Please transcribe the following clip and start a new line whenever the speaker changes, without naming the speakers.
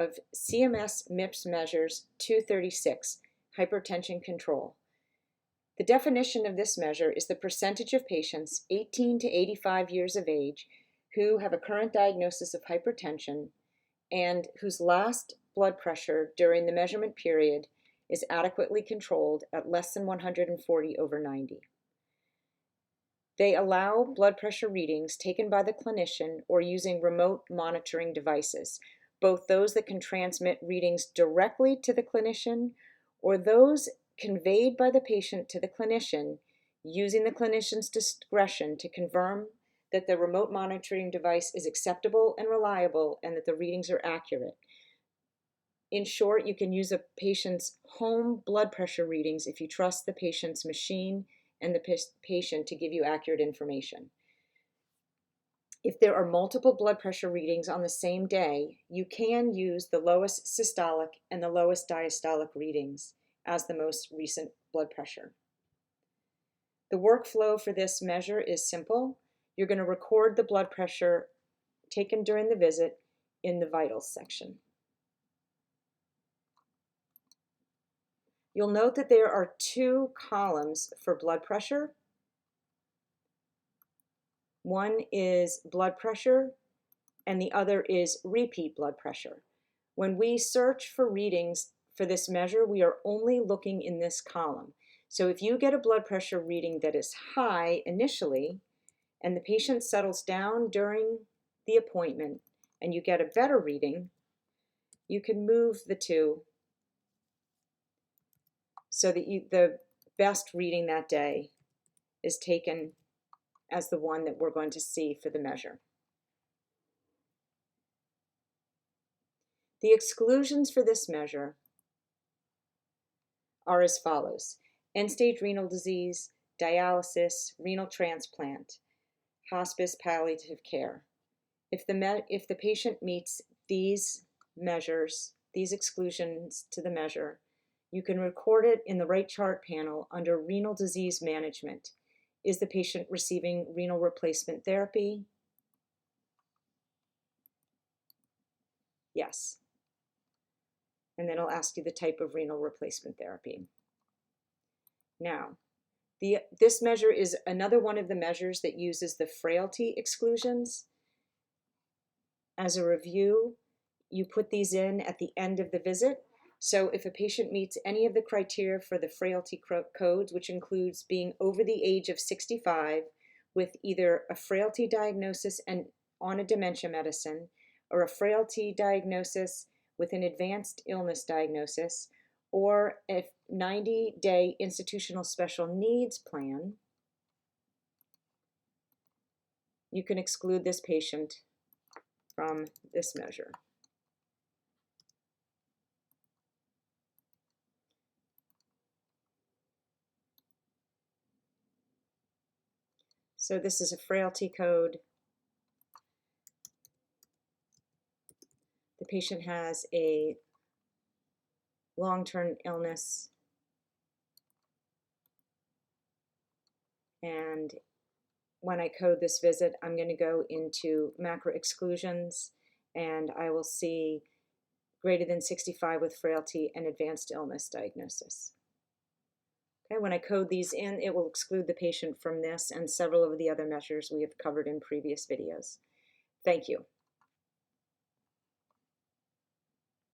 of CMS MIPS measures 236, hypertension control. The definition of this measure is the percentage of patients 18 to 85 years of age who have a current diagnosis of hypertension and whose last blood pressure during the measurement period is adequately controlled at less than 140/90. They allow blood pressure readings taken by the clinician or using remote monitoring devices, both those that can transmit readings directly to the clinician or those conveyed by the patient to the clinician using the clinician's discretion to confirm that the remote monitoring device is acceptable and reliable and that the readings are accurate. In short, you can use a patient's home blood pressure readings if you trust the patient's machine and the patient to give you accurate information. If there are multiple blood pressure readings on the same day, you can use the lowest systolic and the lowest diastolic readings as the most recent blood pressure. The workflow for this measure is simple. You're going to record the blood pressure taken during the visit in the vitals section. You'll note that there are two columns for blood pressure. One is blood pressure and the other is repeat blood pressure. When we search for readings for this measure, we are only looking in this column. So if you get a blood pressure reading that is high initially and the patient settles down during the appointment and you get a better reading, you can move the two so that the best reading that day is taken as the one that we're going to see for the measure. The exclusions for this measure are as follows: end-stage renal disease, dialysis, renal transplant, hospice, palliative care. If the patient meets these measures, these exclusions to the measure, you can record it in the right chart panel under renal disease management. Is the patient receiving renal replacement therapy? Yes. And then I'll ask you the type of renal replacement therapy. Now, this measure is another one of the measures that uses the frailty exclusions. As a review, you put these in at the end of the visit. So if a patient meets any of the criteria for the frailty codes, which includes being over the age of 65 with either a frailty diagnosis and on a dementia medicine, or a frailty diagnosis with an advanced illness diagnosis, or a 90-day institutional special needs plan, you can exclude this patient from this measure. So this is a frailty code. The patient has a long-term illness and when I code this visit, I'm going to go into macro exclusions and I will see greater than 65 with frailty and advanced illness diagnosis. Okay, when I code these in, it will exclude the patient from this and several of the other measures we have covered in previous videos. Thank you.